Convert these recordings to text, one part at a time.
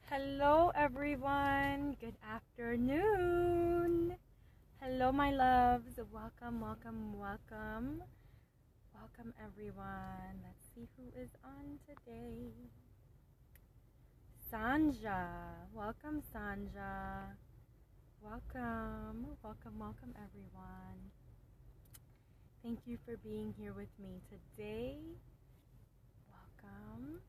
Hello, everyone. Good afternoon. Hello, my loves. Welcome, welcome, welcome. Welcome, everyone. Let's see who is on today. Sanja. Welcome, Sanja. Welcome, welcome, welcome, everyone. Thank you for being here with me today. Welcome.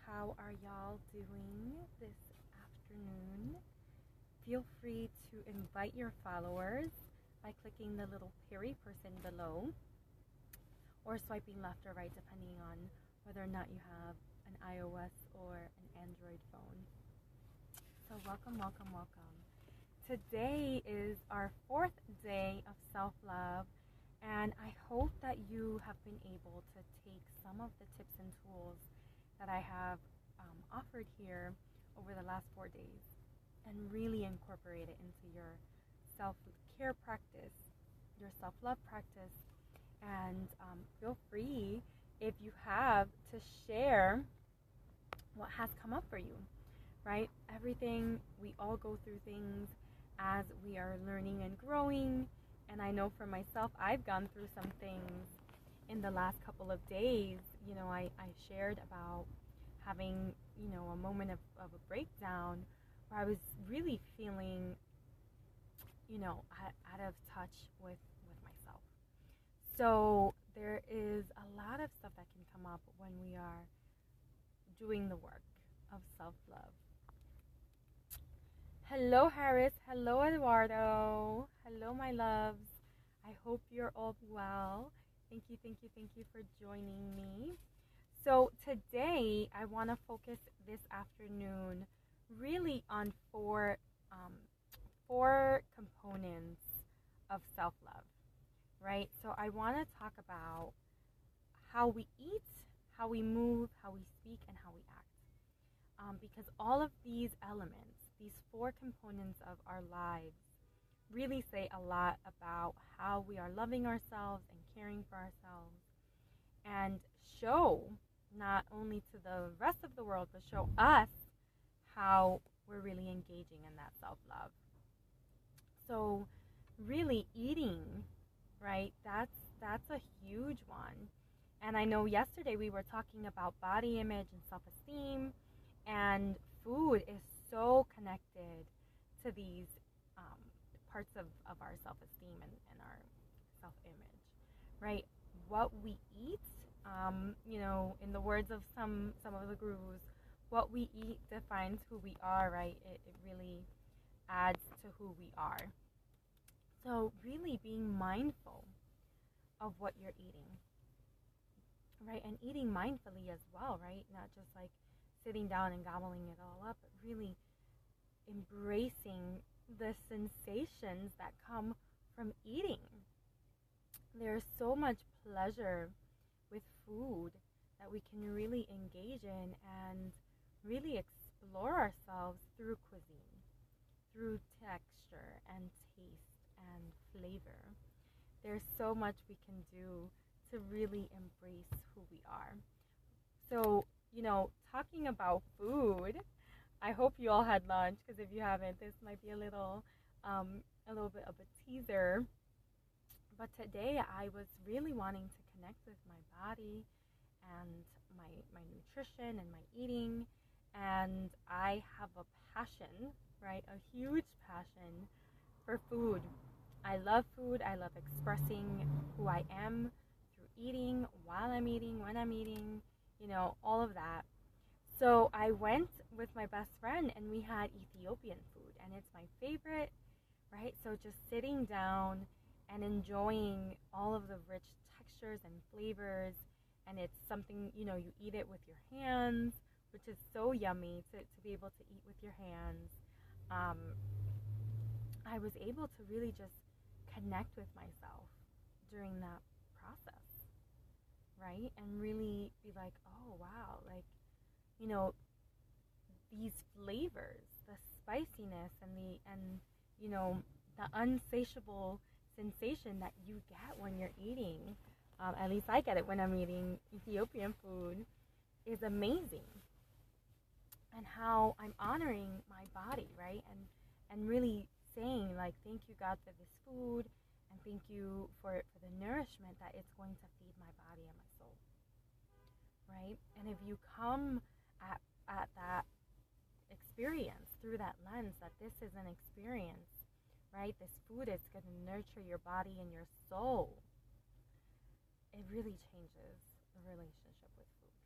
How are y'all doing this afternoon? Feel free to invite your followers by clicking the little Perry person below or swiping left or right depending on whether or not you have an iOS or an Android phone. So welcome, welcome, welcome. Today is our 4th day of self-love, and I hope that you have been able to take some of the tips and tools that I have offered here over the last 4 days and really incorporate it into your self-care practice, your self-love practice, and feel free, if you have, to share what has come up for you, right? Everything, we all go through things as we are learning and growing, and I know for myself, I've gone through some things in the last couple of days. I shared about having, a moment of a breakdown where I was really feeling, out of touch with myself. So there is a lot of stuff that can come up when we are doing the work of self-love. Hello, Harris. Hello, Eduardo. Hello, my loves. I hope you're all well. Thank you for joining me. So today I want to focus this afternoon really on four components of self-love, right? So I want to talk about how we eat, how we move, how we speak, and how we act. Because all of these elements, these 4 components of our lives, really say a lot about how we are loving ourselves and caring for ourselves, and show not only to the rest of the world, but show us how we're really engaging in that self-love. So really eating, right, that's a huge one. And I know yesterday we were talking about body image and self-esteem, and food is so connected to these parts of our self-esteem and our self-image, right? What we eat, in the words of some of the gurus, what we eat defines who we are, right? It really adds to who we are. So really being mindful of what you're eating, right? And eating mindfully as well, right? Not just like sitting down and gobbling it all up, but really embracing the sensations that come from eating. There's so much pleasure with food that we can really engage in and really explore ourselves through cuisine, through texture and taste and flavor. There's so much we can do to really embrace who we are. So, talking about food, I hope you all had lunch, because if you haven't, this might be a little bit of a teaser. But today I was really wanting to connect with my body and my nutrition and my eating, and I have a passion, right? A huge passion for food. I love food. I love expressing who I am through eating, while I'm eating, when I'm eating, all of that. So I went with my best friend and we had Ethiopian food, and it's my favorite, right? So just sitting down and enjoying all of the rich textures and flavors, and it's something, you eat it with your hands, which is so yummy to be able to eat with your hands. I was able to really just connect with myself during that process, right? And really be like, oh wow, like, these flavors, the spiciness and the unsatiable sensation that you get when you're eating, at least I get it when I'm eating Ethiopian food, is amazing. and how I'm honoring my body, right? And really saying, like, thank you, God, for this food, and thank you for the nourishment that it's going to feed my body and my soul, right? And if you come at that experience through that lens, that this is an experience, right? This food is going to nurture your body and your soul, it really changes the relationship with food.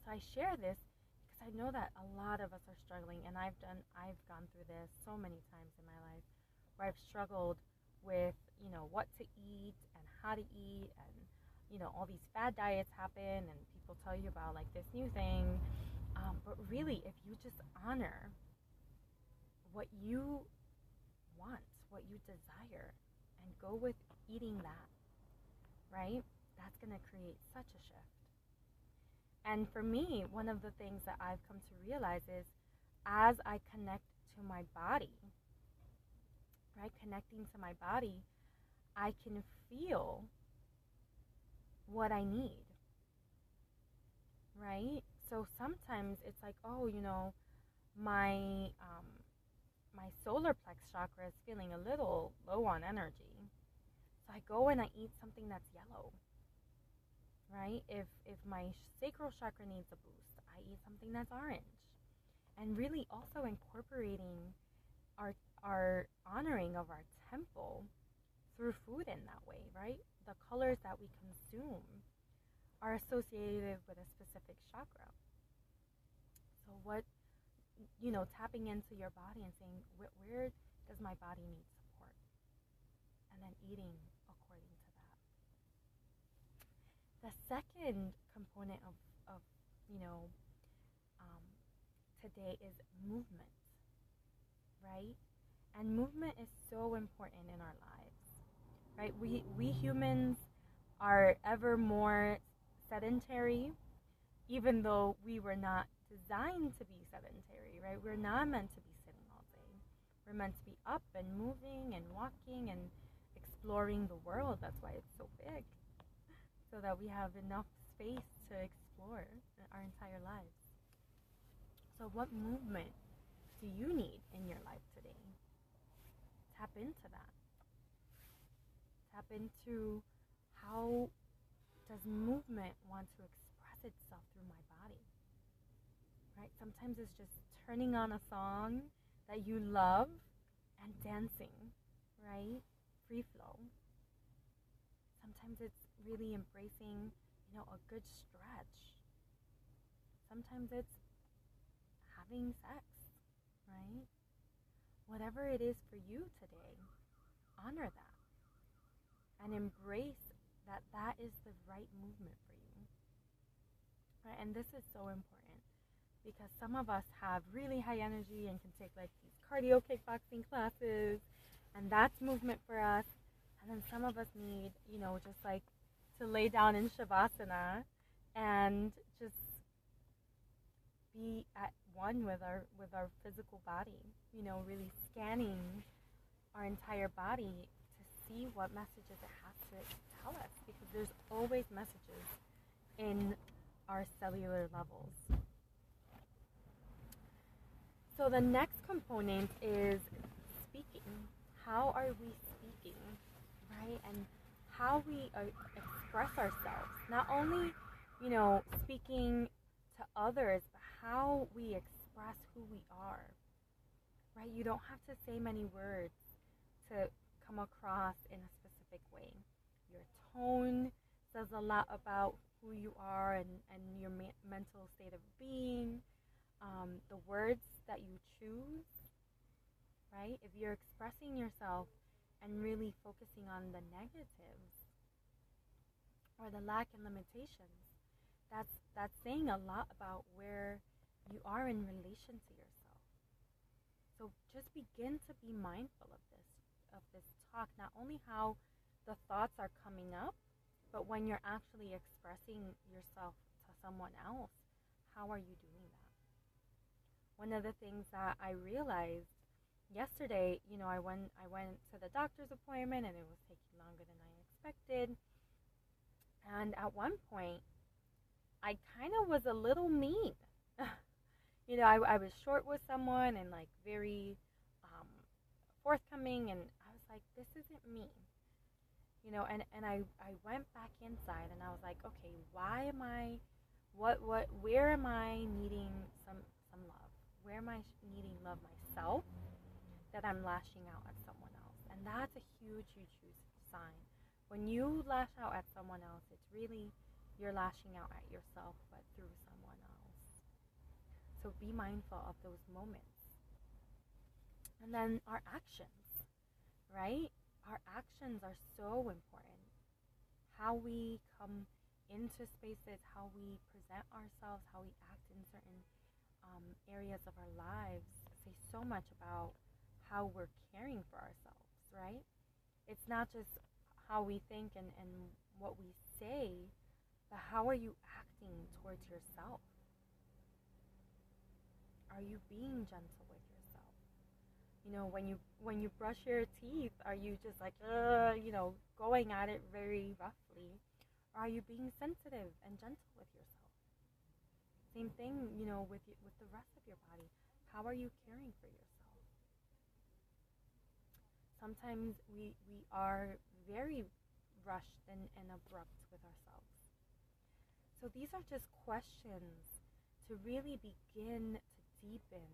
So I share this because I know that a lot of us are struggling, and I've gone through this so many times in my life, where I've struggled with, what to eat and how to eat, and all these fad diets happen, and people tell you about like this new thing, but really, if you just honor what you want, what you desire, and go with eating that, right? That's going to create such a shift. And for me, one of the things that I've come to realize is, as I connect to my body, right? Connecting to my body, I can feel what I need, right? So sometimes it's like, oh, my my solar plex chakra is feeling a little low on energy. So I go and I eat something that's yellow, right? If my sacral chakra needs a boost, I eat something that's orange. And really also incorporating our honoring of our temple through food in that way, right? The colors that we consume are associated with a specific chakra. So tapping into your body and saying, where does my body need support? And then eating according to that. The second component of today is movement, right? And movement is so important in our lives, right? We humans are ever more sedentary, even though we were not designed to be sedentary, right? We're not meant to be sitting all day. We're meant to be up and moving and walking and exploring the world. That's why it's so big, so that we have enough space to explore our entire lives. So what movement do you need in your life today? Tap into that. Tap into, how does movement want to express itself through my body? Right? Sometimes it's just turning on a song that you love and dancing, right? Free flow. Sometimes it's really embracing, a good stretch. Sometimes it's having sex, right? Whatever it is for you today, honor that and embrace that is the right movement for you, right? And this is so important because some of us have really high energy and can take like these cardio kickboxing classes, and that's movement for us. And then some of us need, just like to lay down in shavasana and just be at one with our physical body, really scanning our entire body to see what messages it has to tell us, because there's always messages in our cellular levels. So the next component is speaking. How are we speaking, right? And how we express ourselves. Not only, speaking to others, but how we express who we are, right? You don't have to say many words to come across in a specific way. Your tone says a lot about who you are and your mental state of being. The words that you choose, right? If you're expressing yourself and really focusing on the negatives or the lack and limitations, that's saying a lot about where you are in relation to yourself. So just begin to be mindful of this talk, not only how the thoughts are coming up, but when you're actually expressing yourself to someone else, how are you doing that? One of the things that I realized yesterday, I went to the doctor's appointment and it was taking longer than I expected. And at one point, I kind of was a little mean. I was short with someone and like very um, forthcoming, and I was like, this isn't me. And I went back inside and I was like, okay, why am I, where am I needing some love? Where am I needing love myself that I'm lashing out at someone else? And that's a huge, huge, huge sign. When you lash out at someone else, it's really you're lashing out at yourself, but through someone else. So be mindful of those moments. And then our actions, right? Our actions are so important. How we come into spaces, how we present ourselves, how we act in certain areas of our lives say so much about how we're caring for ourselves, right? It's not just how we think and what we say, but how are you acting towards yourself? Are you being gentle with yourself? When you brush your teeth, are you just like going at it very roughly? Or are you being sensitive and gentle with yourself? Same thing, with the rest of your body. How are you caring for yourself? Sometimes we are very rushed and abrupt with ourselves. So these are just questions to really begin to deepen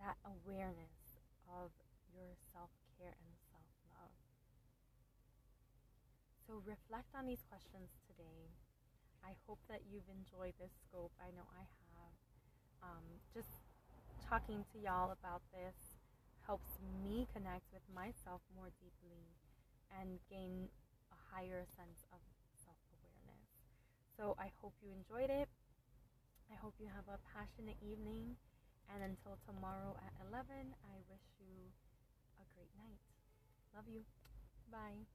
that awareness of your self-care and self-love. So reflect on these questions today. I hope that you've enjoyed this scope. I know I have. Just talking to y'all about this helps me connect with myself more deeply and gain a higher sense of self-awareness. So I hope you enjoyed it. I hope you have a passionate evening. And until tomorrow at 11, I wish you a great night. Love you. Bye.